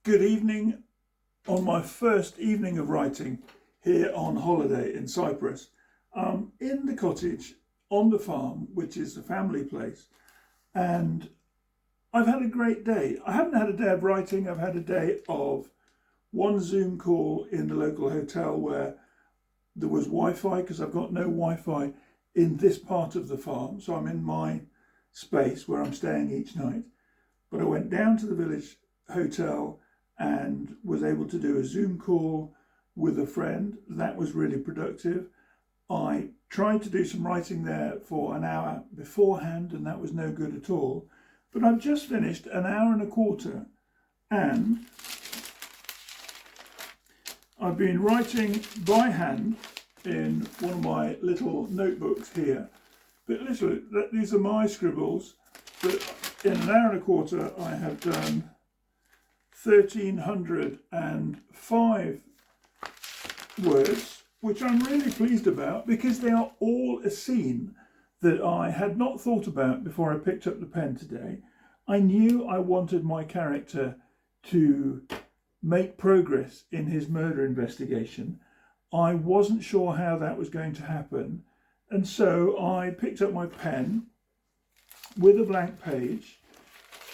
Good evening on my first evening of writing here on holiday in Cyprus. In the cottage on the farm, which is the family place, and I've had a great day. I haven't had a day of writing, I've had a day of one Zoom call in the local hotel where there was Wi-Fi, because I've got no Wi-Fi in this part of the farm, so I'm in my space where I'm staying each night. But I went down to the village hotel and was able to do a Zoom call with a friend. That was really productive. I tried to do some writing there for an hour beforehand, and that was no good at all. But I've just finished an hour and a quarter, and I've been writing by hand in one of my little notebooks here. But literally, these are my scribbles, but in an hour and a quarter I have done 1,305 words, which I'm really pleased about because they are all a scene that I had not thought about before I picked up the pen today. I knew I wanted my character to make progress in his murder investigation. I wasn't sure how that was going to happen, and so I picked up my pen with a blank page,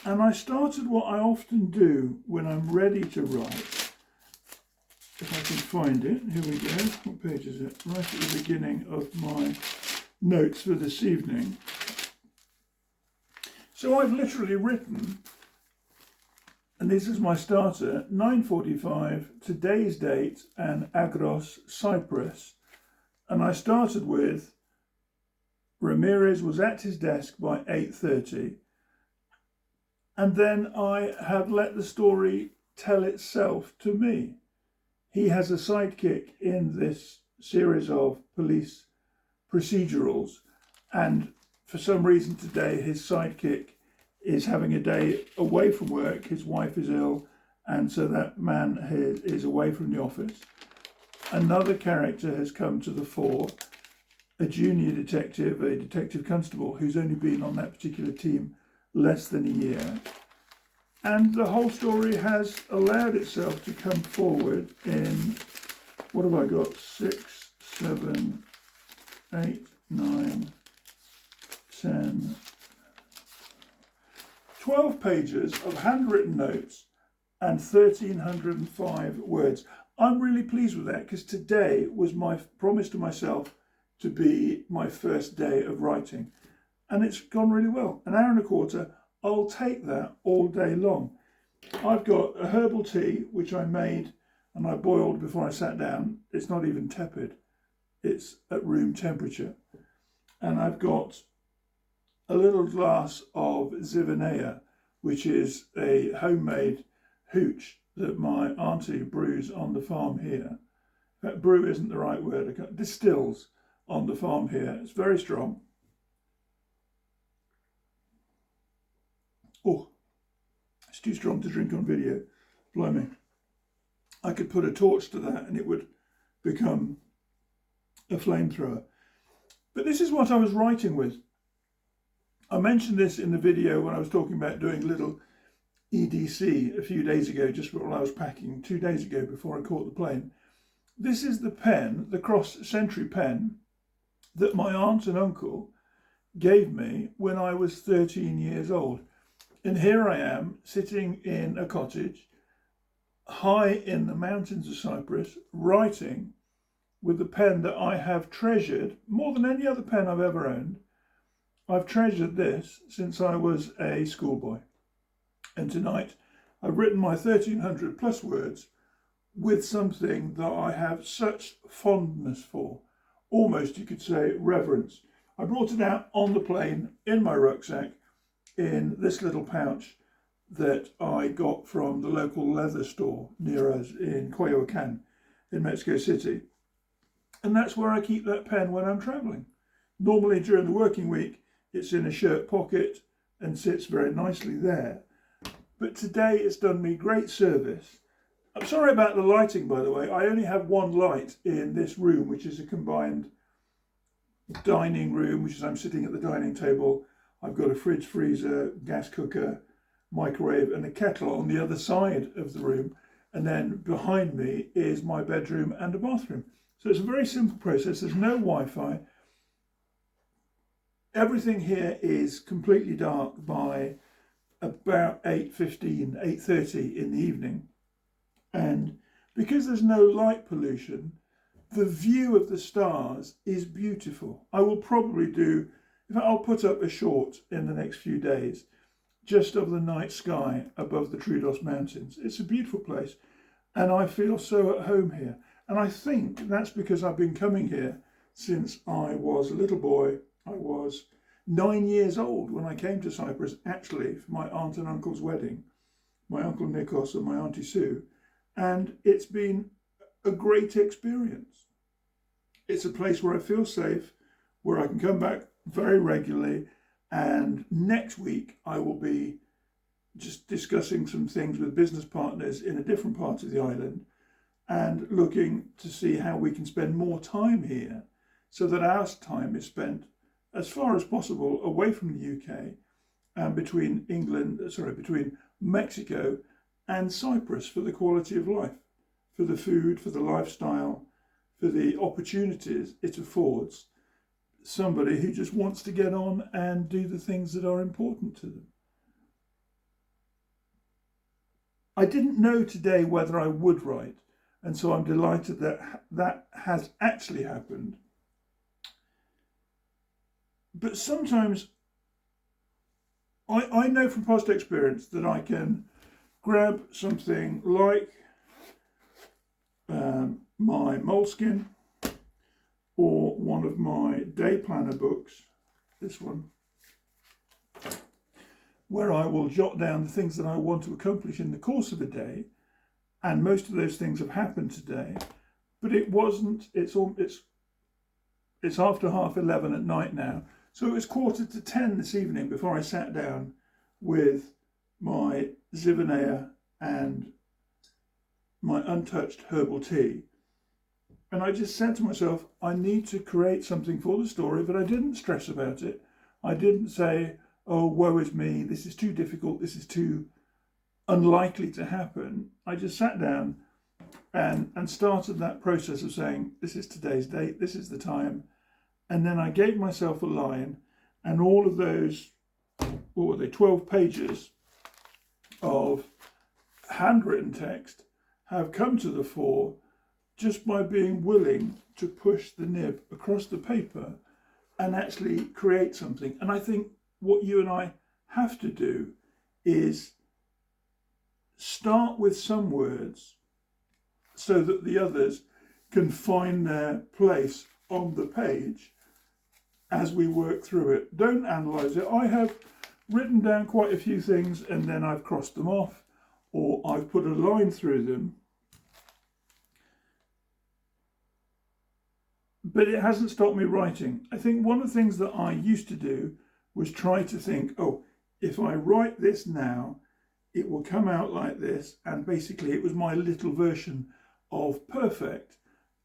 and I started what I often do when I'm ready to write. If I can find it, here we go. What page is it? Right at the beginning of my notes for this evening. So I've literally written, and this is my starter, 9:45, today's date, and Agros, Cyprus. And I started with, Ramirez was at his desk by 8:30. And then I have let the story tell itself to me. He has a sidekick in this series of police procedurals, and for some reason today his sidekick is having a day away from work. His wife is ill, and so that man is away from the office. Another character has come to the fore, a junior detective, a detective constable who's only been on that particular team less than a year. And the whole story has allowed itself to come forward in, what have I got, 6, 7, 8, 9, 10, 12 pages of handwritten notes and 1,305 words. I'm really pleased with that because today was my promise to myself to be my first day of writing. And it's gone really well. An hour and a quarter, I'll take that all day long. I've got a herbal tea, which I made and I boiled before I sat down. It's not even tepid. It's at room temperature. And I've got a little glass of Zivanea, which is a homemade hooch that my auntie brews on the farm here. In fact, brew isn't the right word, distills on the farm here. It's very strong. Oh, it's too strong to drink on video. Blimey. I could put a torch to that and it would become a flamethrower. But this is what I was writing with. I mentioned this in the video when I was talking about doing little EDC a few days ago, just while I was packing, 2 days ago before I caught the plane. This is the pen, the cross-century pen, that my aunt and uncle gave me when I was 13 years old. And here I am sitting in a cottage high in the mountains of Cyprus, writing with the pen that I have treasured more than any other pen I've ever owned. I've treasured this since I was a schoolboy. And tonight I've written my 1,300 plus words with something that I have such fondness for, almost you could say reverence. I brought it out on the plane in my rucksack in this little pouch that I got from the local leather store near us in Coyoacán in Mexico City. And that's where I keep that pen when I'm travelling. Normally during the working week, it's in a shirt pocket and sits very nicely there. But today it's done me great service. I'm sorry about the lighting, by the way. I only have one light in this room, which is a combined dining room, which is I'm sitting at the dining table. I've got a fridge, freezer, gas cooker, microwave and a kettle on the other side of the room. And then behind me is my bedroom and a bathroom. So it's a very simple process. There's no Wi-Fi. Everything here is completely dark by about 8:15, 8:30 in the evening. And because there's no light pollution, the view of the stars is beautiful. I will probably I'll put up a short in the next few days just of the night sky above the Troodos Mountains. It's a beautiful place, and I feel so at home here. And I think that's because I've been coming here since I was a little boy. I was 9 years old when I came to Cyprus, actually, for my aunt and uncle's wedding, my uncle Nikos and my auntie Sue, and it's been a great experience. It's a place where I feel safe, where I can come back very regularly. And next week, I will be just discussing some things with business partners in a different part of the island and looking to see how we can spend more time here so that our time is spent as far as possible away from the UK and between Mexico and Cyprus for the quality of life, for the food, for the lifestyle, for the opportunities it affords somebody who just wants to get on and do the things that are important to them. I didn't know today whether I would write, and so I'm delighted that that has actually happened. But sometimes I know from past experience that I can grab something like my moleskin or one of my day planner books, this one, where I will jot down the things that I want to accomplish in the course of a day, and most of those things have happened today. But it wasn't. It's after 11:30 at night now, so it was 9:45 this evening before I sat down with my Zivanea and my untouched herbal tea. And I just said to myself, I need to create something for the story, but I didn't stress about it. I didn't say, oh, woe is me, this is too difficult, this is too unlikely to happen. I just sat down and started that process of saying, this is today's date, this is the time. And then I gave myself a line, and all of those, 12 pages of handwritten text have come to the fore just by being willing to push the nib across the paper and actually create something. And I think what you and I have to do is start with some words so that the others can find their place on the page as we work through it. Don't analyse it. I have written down quite a few things and then I've crossed them off, or I've put a line through them. But it hasn't stopped me writing. I think one of the things that I used to do was try to think, oh, if I write this now, it will come out like this. And basically it was my little version of perfect.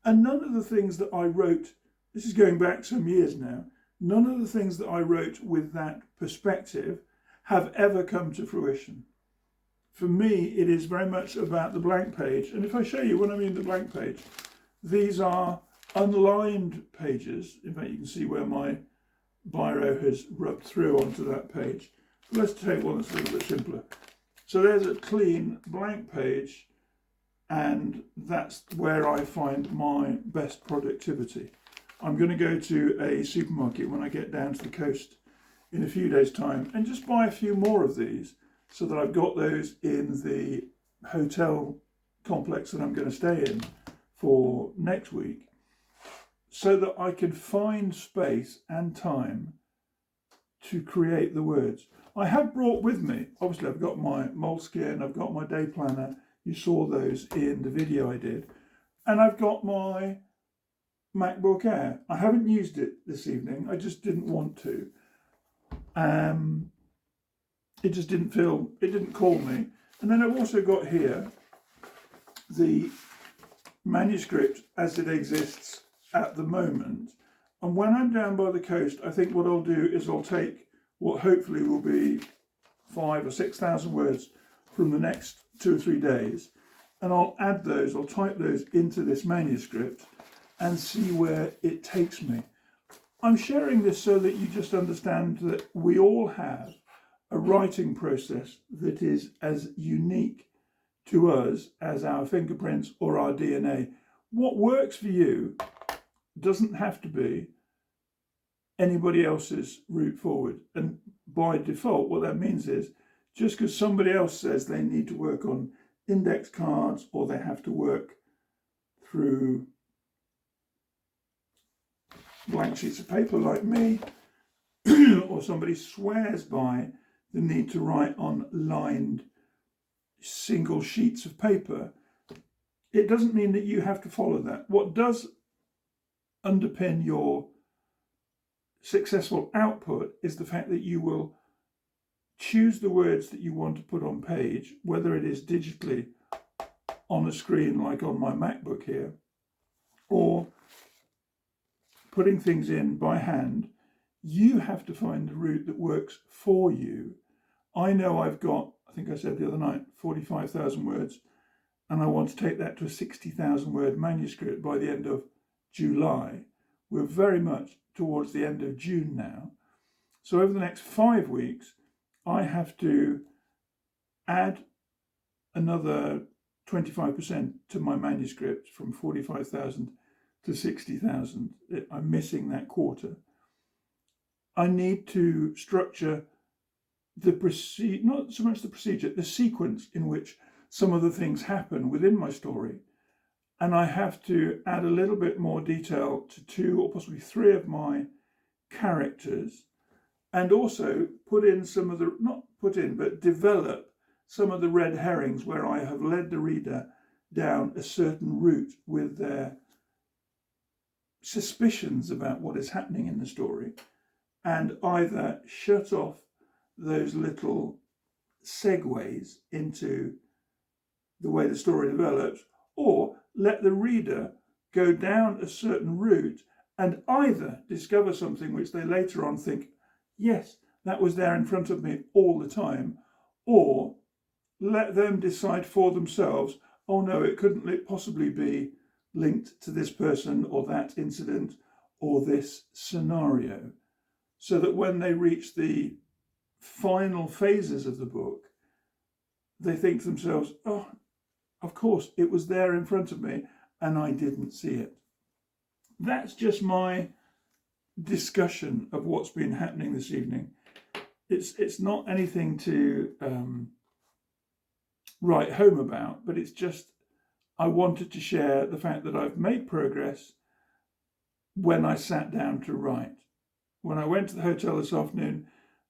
And none of the things that I wrote, this is going back some years now, none of the things that I wrote with that perspective have ever come to fruition. For me, it is very much about the blank page. And if I show you what I mean the blank page, these are unlined pages. In fact, you can see where my biro has rubbed through onto that page. But let's take one that's a little bit simpler. So there's a clean blank page, and that's where I find my best productivity. I'm going to go to a supermarket when I get down to the coast in a few days' time and just buy a few more of these so that I've got those in the hotel complex that I'm going to stay in for next week, so that I can find space and time to create the words. I have brought with me, obviously I've got my moleskin, I've got my day planner, you saw those in the video I did, and I've got my MacBook Air. I haven't used it this evening, I just didn't want to. It just didn't call me. And then I've also got here the manuscript as it exists at the moment. And when I'm down by the coast, I think what I'll do is I'll take what hopefully will be 5,000 or 6,000 words from the next 2 or 3 days, and I'll add those, I'll type those into this manuscript and see where it takes me. I'm sharing this so that you just understand that we all have a writing process that is as unique to us as our fingerprints or our DNA. What works for you doesn't have to be anybody else's route forward. And by default, what that means is just because somebody else says they need to work on index cards or they have to work through blank sheets of paper like me, or somebody swears by the need to write on lined single sheets of paper, it doesn't mean that you have to follow that. What does underpin your successful output is the fact that you will choose the words that you want to put on page, whether it is digitally on a screen like on my MacBook here, or putting things in by hand. You have to find the route that works for you. I know I've got, I think I said the other night, 45,000 words, and I want to take that to a 60,000 word manuscript by the end of July. We're very much towards the end of June now. So over the next 5 weeks, I have to add another 25% to my manuscript from 45,000 to 60,000. I'm missing that quarter. I need to structure not so much the procedure, the sequence in which some of the things happen within my story. And I have to add a little bit more detail to 2 or possibly 3 of my characters, and also develop some of the red herrings where I have led the reader down a certain route with their suspicions about what is happening in the story, and either shut off those little segues into the way the story develops, or let the reader go down a certain route and either discover something which they later on think, yes, that was there in front of me all the time, or let them decide for themselves, oh no, it couldn't possibly be linked to this person or that incident or this scenario, so that when they reach the final phases of the book, they think to themselves, oh, of course, it was there in front of me and I didn't see it. That's just my discussion of what's been happening this evening. It's not anything to write home about, but it's just I wanted to share the fact that I've made progress when I sat down to write. When I went to the hotel this afternoon,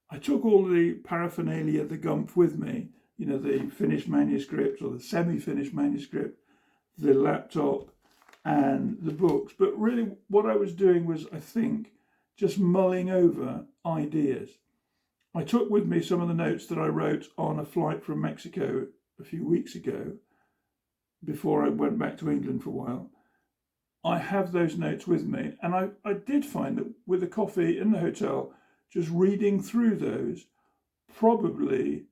I took all the paraphernalia, the gumph with me, the finished manuscript or the semi-finished manuscript, the laptop and the books. But really what I was doing was, I think, just mulling over ideas. I took with me some of the notes that I wrote on a flight from Mexico a few weeks ago, before I went back to England for a while. I have those notes with me, and I did find that with a coffee in the hotel, just reading through those, probably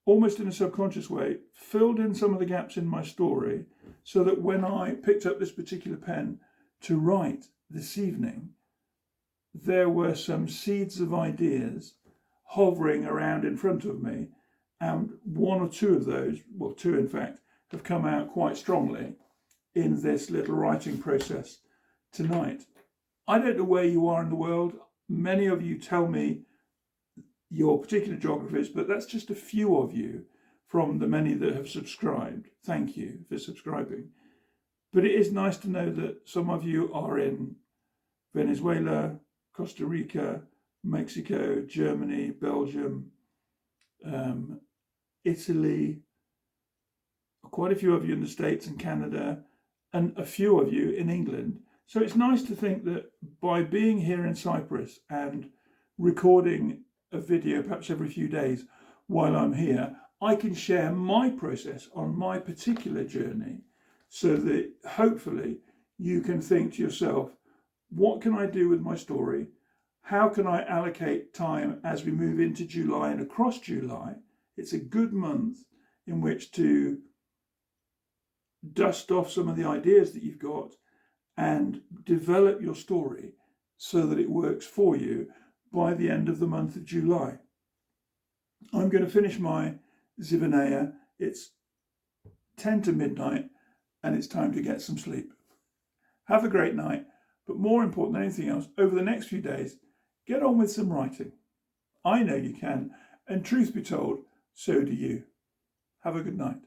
almost in a subconscious way, filled in some of the gaps in my story, so that when I picked up this particular pen to write this evening, there were some seeds of ideas hovering around in front of me, and 1 or 2 of those, well, 2 in fact, have come out quite strongly in this little writing process tonight. I don't know where you are in the world. Many of you tell me your particular geographies, but that's just a few of you from the many that have subscribed. Thank you for subscribing. But it is nice to know that some of you are in Venezuela, Costa Rica, Mexico, Germany, Belgium, Italy, quite a few of you in the States and Canada, and a few of you in England. So it's nice to think that by being here in Cyprus and recording a video perhaps every few days while I'm here, I can share my process on my particular journey, so that hopefully you can think to yourself, what can I do with my story? how can I allocate time as we move into July and across July? It's a good month in which to dust off some of the ideas that you've got and develop your story so that it works for you by the end of the month of July. I'm going to finish my Zivanaya. It's 10 to midnight and it's time to get some sleep. Have a great night, but more important than anything else, over the next few days, get on with some writing. I know you can, and truth be told, so do you. Have a good night.